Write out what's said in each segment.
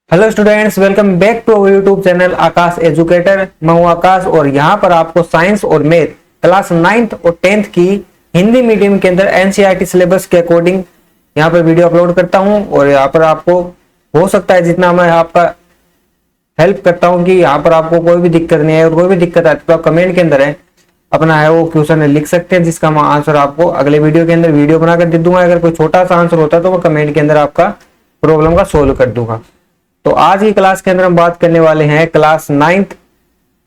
Hello students, welcome back to our YouTube channel Aakash educator. मैं हूं आकाश और यहां पर आपको साइंस और मैथ क्लास 9th और 10th की हिंदी मीडियम के अंदर एनसीईआरटी सिलेबस के अकॉर्डिंग यहां पर वीडियो अपलोड करता हूं। और यहां पर आपको हो सकता है जितना मैं आपका हेल्प करता हूं कि यहां पर आपको कोई भी दिक्कत नहीं है, और कोई भी दिक्कत आती तो आप कमेंट के अंदर है अपना है वो क्वेश्चन लिख सकते हैं, जिसका मैं आंसर आपको अगले वीडियो के अंदर वीडियो बनाकर दे दूंगा। अगर कोई छोटा सा आंसर होता है तो मैं कमेंट के अंदर आपका प्रॉब्लम का सोल्व कर दूंगा। तो आज की क्लास के अंदर हम बात करने वाले हैं क्लास 9th,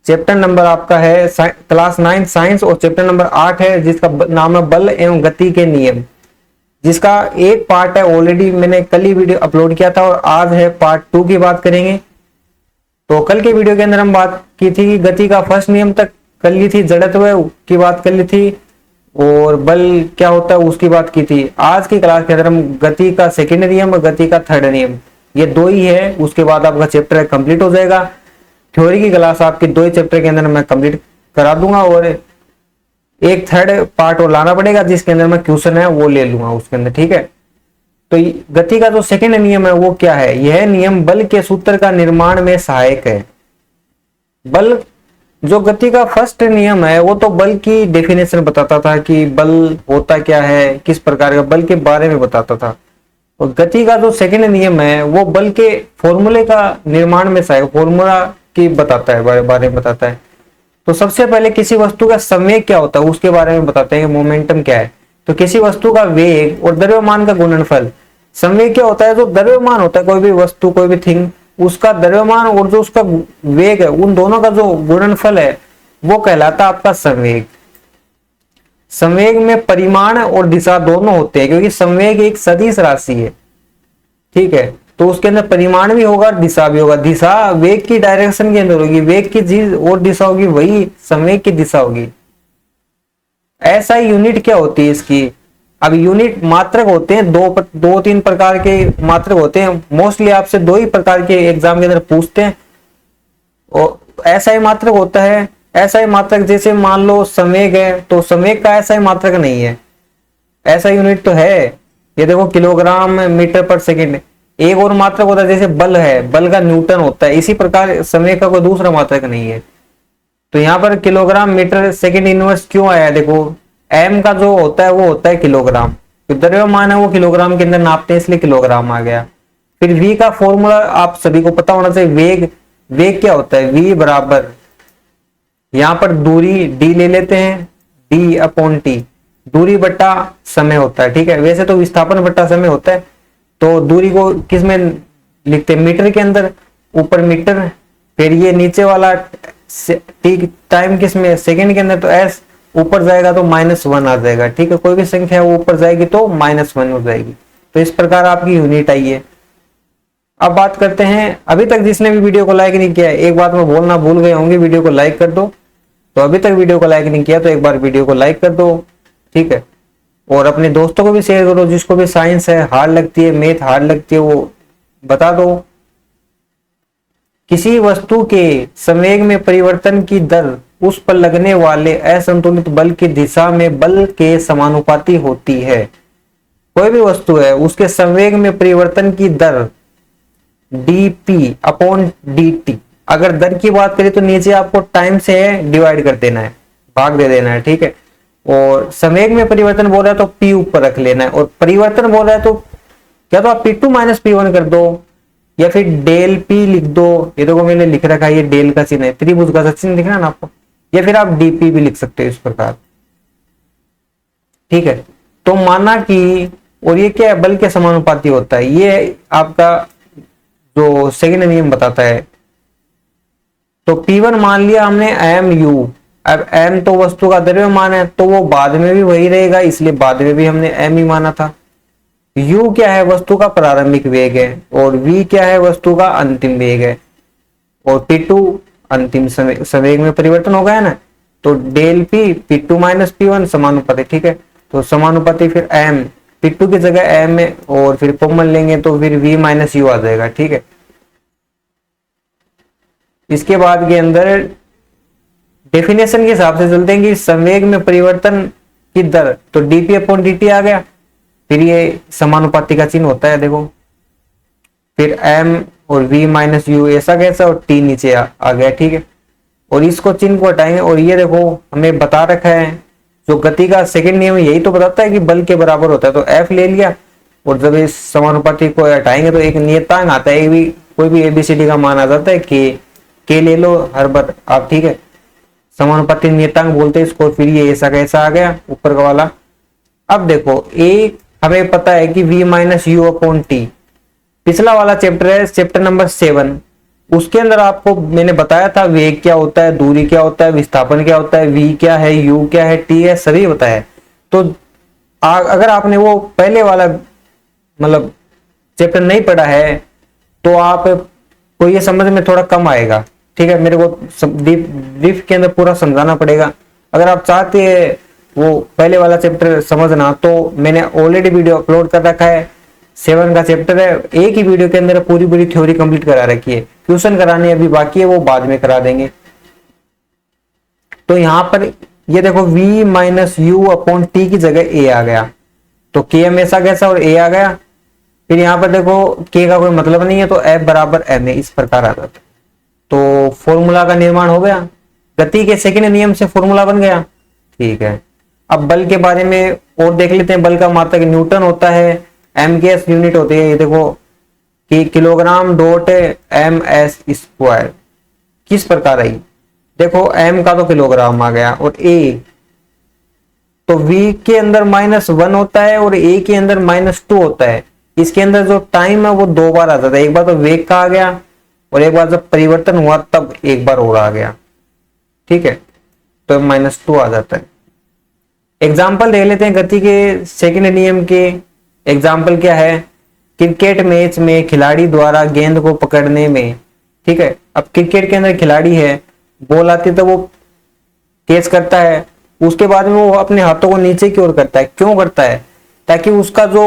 चैप्टर नंबर आपका है क्लास 9 साइंस और चैप्टर नंबर 8 है जिसका नाम है बल एवं गति के नियम, जिसका एक पार्ट है ऑलरेडी मैंने कल ही वीडियो अपलोड किया था और आज है पार्ट 2 की बात करेंगे। तो कल के वीडियो के अंदर हम बात की थी कि गति का फर्स्ट नियम तक कर ली थी, जड़त्व की बात कर ली थी और बल क्या होता है उसकी बात की थी। आज की क्लास के अंदर हम गति का सेकेंड नियम और गति का थर्ड नियम, ये दो ही है, उसके बाद आपका चैप्टर कंप्लीट हो जाएगा। थ्योरी की क्लास आपकी दो ही चैप्टर के अंदर मैं कंप्लीट करा दूंगा और एक थर्ड पार्ट और लाना पड़ेगा जिसके अंदर मैं क्वेश्चन है वो ले लूंगा उसके अंदर, ठीक है। तो गति का जो सेकेंड नियम है वो क्या है? यह नियम बल के सूत्र का निर्माण में सहायक है। बल जो गति का फर्स्ट नियम है वो तो बल की डेफिनेशन बताता था कि बल होता क्या है, किस प्रकार का बल के बारे में बताता था। और गति का जो सेकंड नियम है वो बल के फॉर्मूले का निर्माण में सहायक, फॉर्मूला की बताता है, बारे में बताता है। तो सबसे पहले किसी वस्तु का संवेग क्या होता है उसके बारे में बताते हैं कि मोमेंटम क्या है। तो किसी वस्तु का वेग और द्रव्यमान का गुणनफल। संवेग क्या होता है? जो द्रव्यमान होता है कोई भी वस्तु, कोई भी थिंग, उसका द्रव्यमान और जो उसका वेग है उन दोनों का जो गुणनफल है वो कहलाता है आपका संवेग। संवेग में परिमाण और दिशा दोनों होते हैं क्योंकि संवेग एक सदिश राशि है, ठीक है। तो उसके अंदर परिमाण भी होगा, दिशा भी होगा। दिशा वेग की डायरेक्शन के अंदर होगी, वेग की चीज और दिशा होगी, वही संवेग की दिशा होगी। ऐसा ही यूनिट क्या होती है इसकी? अब यूनिट मात्रक होते हैं, दो तीन प्रकार के मात्रक होते हैं। मोस्टली आपसे दो ही प्रकार के एग्जाम के अंदर पूछते हैं। और ऐसा ही मात्रक होता है, ऐसा ही मात्रक जैसे मान लो संवेग है तो संवेग का ऐसा ही मात्रक नहीं है, ऐसा यूनिट तो है। ये देखो किलोग्राम मीटर पर सेकंड। एक और मात्रक होता है जैसे बल है, बल का न्यूटन होता है, इसी प्रकार संवेग का कोई दूसरा मात्रक नहीं है। तो यहाँ पर किलोग्राम मीटर सेकंड इनवर्स क्यों आया? देखो एम का जो होता है वो होता है किलोग्राम, तो द्रव्यमान है वो किलोग्राम के अंदर नापते हैं इसलिए किलोग्राम आ गया। फिर v का फॉर्मूला आप सभी को पता होना चाहिए। वेग, वेग क्या होता है? v बराबर, यहां पर दूरी d ले लेते हैं, d अपॉन टी, दूरी बट्टा समय होता है, ठीक है। वैसे तो विस्थापन बट्टा समय होता है। तो दूरी को किस में लिखते हैं? मीटर के अंदर, ऊपर मीटर, फिर ये नीचे वाला टी टाइम किस में? सेकंड के अंदर। तो s ऊपर जाएगा तो -1 आ जाएगा, ठीक है। कोई भी संख्या है वो ऊपर जाएगी तो -1 हो जाएगी। तो इस प्रकार आपकी यूनिट आई है। अब बात करते हैं, अभी तक जिसने भी वीडियो को लाइक नहीं किया है, एक बात मैं बोलना भूल गए होंगे, वीडियो को लाइक कर दो। तो अभी तक वीडियो को लाइक नहीं किया तो एक बार वीडियो को लाइक कर दो, ठीक है। और अपने दोस्तों को भी शेयर करो, जिसको भी साइंस है हार्ड लगती है, मैथ हार्ड लगती है, वो बता दो। किसी वस्तु के संवेग में परिवर्तन की दर उस पर लगने वाले असंतुलित बल की दिशा में बल के समानुपाती होती है। कोई भी वस्तु है उसके संवेग में परिवर्तन की दर dp अपॉन dt। अगर दर की बात करें तो नीचे आपको टाइम से डिवाइड कर देना है, भाग दे देना है, ठीक है। और संवेग में परिवर्तन बोल रहा है तो p ऊपर रख लेना है, और परिवर्तन बोल रहा है तो क्या तो आप p2 माइनस p1 कर दो या फिर डेल p लिख दो। ये देखो मैंने लिख रखा है, ये डेल का चिन्ह है, त्रिभुज का चिन्ह दिख रहा है ना आपको, या फिर आप dp भी लिख सकते हो इस प्रकार, ठीक है। तो माना कि, और ये क्या है? बल के समानुपाती होता है, ये आपका जो सेकंड नियम बताता है। तो P1 मान लिया हमने mu, अब m तो वस्तु का द्रव्यमान है तो वो बाद में भी वही रहेगा, इसलिए बाद में भी हमने m ही माना था। u क्या है? वस्तु का प्रारंभिक वेग है, और v क्या है? वस्तु का अंतिम वेग है, और P2 अंतिम संवेग में परिवर्तन हो गया ना। तो del p P2 minus P1 समानुपाती, ठीक है। तो समानुपाती फिर m, P2 की जगह m है और फिर कॉमन लेंगे तो फिर v माइनस u आ जाएगा, ठीक है। इसके बाद के अंदर डेफिनेशन के हिसाब से चलते हैं कि संवेग में परिवर्तन की दर, तो dp अपॉन dt आ गया। फिर ये समानुपाती का चिन्ह होता है, देखो, फिर m और v माइनस यू ऐसा कैसा और t नीचे आ गया, ठीक है। और इसको चिन्ह को हटाएंगे और ये देखो हमें बता रखा है जो गति का सेकंड नियम है, यही तो बताता है कि बल के बराबर होता है। तो f ले लिया और जब इस समानुपाती को हटाएंगे तो एक नियतांक आता है, भी कोई भी एबीसीडी का मान आ जाता है के ले लो हर बार आप, ठीक है। समानुपाती नियतांक बोलते हैं इसको। फिर ये ऐसा कैसा आ गया ऊपर का वाला। अब देखो एक हमें पता है कि v minus you upon T, पिछला वाला चैप्टर है चैप्टर नंबर 7, उसके अंदर आपको मैंने बताया था वेग क्या होता है, दूरी क्या होता है, विस्थापन क्या होता है, v क्या है, u क्या है, t है, सभी बताया है। तो अगर आपने वो पहले वाला मतलब चैप्टर नहीं पढ़ा है तो आप को ये समझ में थोड़ा कम आएगा, ठीक है। मेरे को ब्रीफ के अंदर पूरा समझाना पड़ेगा। अगर आप चाहते हैं वो पहले वाला चैप्टर समझना तो मैंने ऑलरेडी वीडियो अपलोड कर रखा है, 7 का चैप्टर है, एक ही वीडियो के अंदर पूरी पूरी थ्योरी कंप्लीट करा रखी है। ट्यूशन कराने अभी बाकी है, वो बाद में करा देंगे। तो यहाँ पर ये देखो v minus you upon T की जगह a आ गया, तो k हमेशा कैसा और a आ गया। फिर यहाँ पर देखो k का कोई मतलब नहीं है तो F बराबर m है, इस प्रकार आ जाता है। तो फॉर्मूला का निर्माण हो गया, गति के सेकंड नियम से फॉर्मूला बन गया, ठीक है। अब बल के बारे में और देख लेते हैं। बल का मात्रक न्यूटन होता है, एम के एस यूनिट होती है, ये देखो कि kilogram dot M S square. किस प्रकार आई देखो, m का तो किलोग्राम आ गया और a तो v के अंदर -1 होता है और a के अंदर -2 होता है। इसके अंदर जो टाइम है वो 2 बार आ जाता है, एक बार तो वेग का आ गया और एक बार जब परिवर्तन हुआ तब एक बार और आ गया, ठीक है। तो -2 आ जाता है। एग्जाम्पल देख लेते हैं गति के सेकंड नियम के। एग्जाम्पल क्या है, क्रिकेट मैच में खिलाड़ी द्वारा गेंद को पकड़ने में, ठीक है। अब क्रिकेट के अंदर खिलाड़ी है, बॉल आती है तो वो कैच करता है, उसके बाद में वो अपने हाथों को नीचे की ओर करता है। क्यों करता है? ताकि उसका जो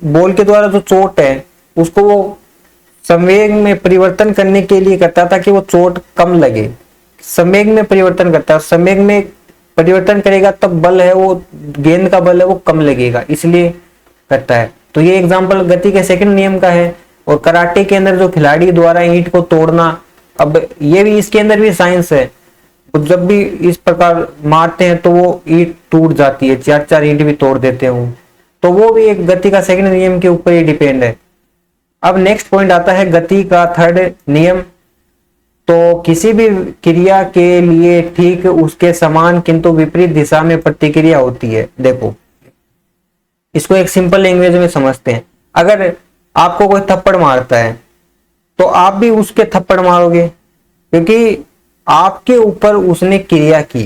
बॉल के द्वारा जो चोट है उसको वो संवेग में परिवर्तन करने के लिए करता है, ताकि वो चोट कम लगे। संवेग में परिवर्तन करता है, संवेग में परिवर्तन करेगा तब बल है वो, गेंद का बल है वो कम लगेगा, इसलिए करता है। तो ये एग्जाम्पल गति के सेकंड नियम का है। और कराटे के अंदर जो खिलाड़ी द्वारा ईंट को तोड़ना, अब ये भी इसके अंदर भी साइंस है। तो जब भी इस प्रकार मारते हैं तो वो ईंट टूट जाती है, 4-4 ईंट भी तोड़ देते हैं, तो वो भी एक गति का सेकंड नियम के ऊपर ही डिपेंड है। अब नेक्स्ट पॉइंट आता है गति का थर्ड नियम। तो किसी भी क्रिया के लिए ठीक उसके समान किंतु विपरीत दिशा में प्रतिक्रिया होती है। देखो इसको एक सिंपल लैंग्वेज में समझते हैं। अगर आपको कोई थप्पड़ मारता है तो आप भी उसके थप्पड़ मारोगे, क्योंकि आपके ऊपर उसने क्रिया की,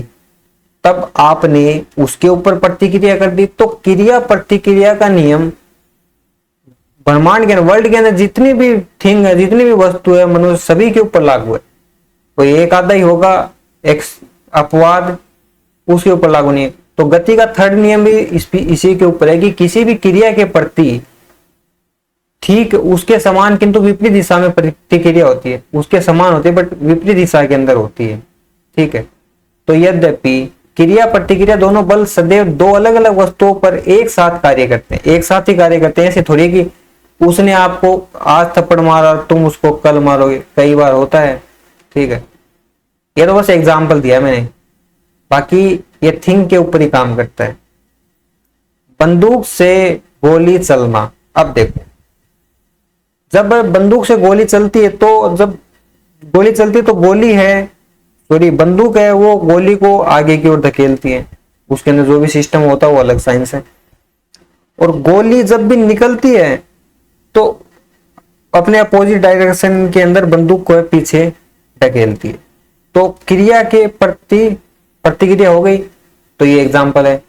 तब आपने उसके ऊपर प्रतिक्रिया कर दी। तो क्रिया प्रतिक्रिया का नियम ब्रह्मांड के वर्ल्ड के अंदर जितनी भी थिंग है, जितनी भी वस्तु है, मनुष्य सभी के ऊपर लागू है। कोई एक आधा ही होगा एक अपवाद, उसके ऊपर लागू नहीं है। तो गति का थर्ड नियम भी इसी के ऊपर है कि किसी भी क्रिया के प्रति ठीक उसके समान किंतु विपरीत दिशा में प्रतिक्रिया होती है। उसके समान होती है बट विपरीत दिशा के अंदर होती है, ठीक है। तो यद्यपि क्रिया प्रतिक्रिया दोनों बल सदैव दो अलग अलग वस्तुओं पर एक साथ कार्य करते हैं, एक साथ ही कार्य करते हैं। ऐसे थोड़ी कि उसने आपको आज थप्पड़ मारा तुम उसको कल मारोगे, कई बार होता है, ठीक है। ये तो बस एग्जाम्पल दिया मैंने, बाकी ये थिंग के ऊपर ही काम करता है। बंदूक से गोली चलना। अब देखो जब बंदूक से गोली चलती है तो जब गोली चलती है तो गोली है, सॉरी बंदूक है, वो गोली को आगे की ओर धकेलती है। उसके अंदर जो भी सिस्टम होता है वो अलग साइंस है। और गोली जब भी निकलती है तो अपने अपोजिट डायरेक्शन के अंदर बंदूक को पीछे धकेलती है। तो क्रिया के प्रति प्रतिक्रिया हो गई। तो ये एग्जांपल है।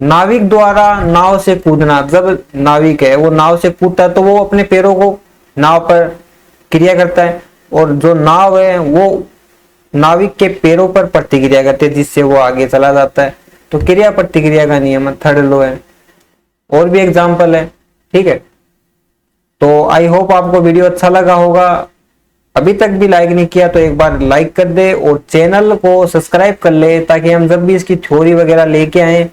नाविक द्वारा नाव से कूदना। जब नाविक है वो नाव से कूदता है तो वो अपने पैरों को नाव पर क्रिया करता है, और जो नाव है वो नाविक के पैरों पर प्रतिक्रिया करती है, जिससे वो आगे चला जाता है। तो क्रिया प्रतिक्रिया का नियम थर्ड लॉ है। और भी एग्जांपल है, ठीक है। तो आई होप आपको वीडियो अच्छा लगा होगा। अभी तक भी लाइक नहीं किया तो एक बार लाइक कर दे और चैनल को सब्सक्राइब कर ले, ताकि हम जब भी इसकी थ्योरी वगैरह लेके आए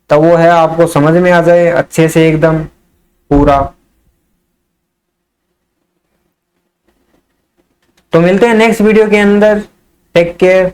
तब वो है आपको समझ में आ जाए अच्छे से एकदम पूरा। तो मिलते हैं नेक्स्ट वीडियो के अंदर। Take care.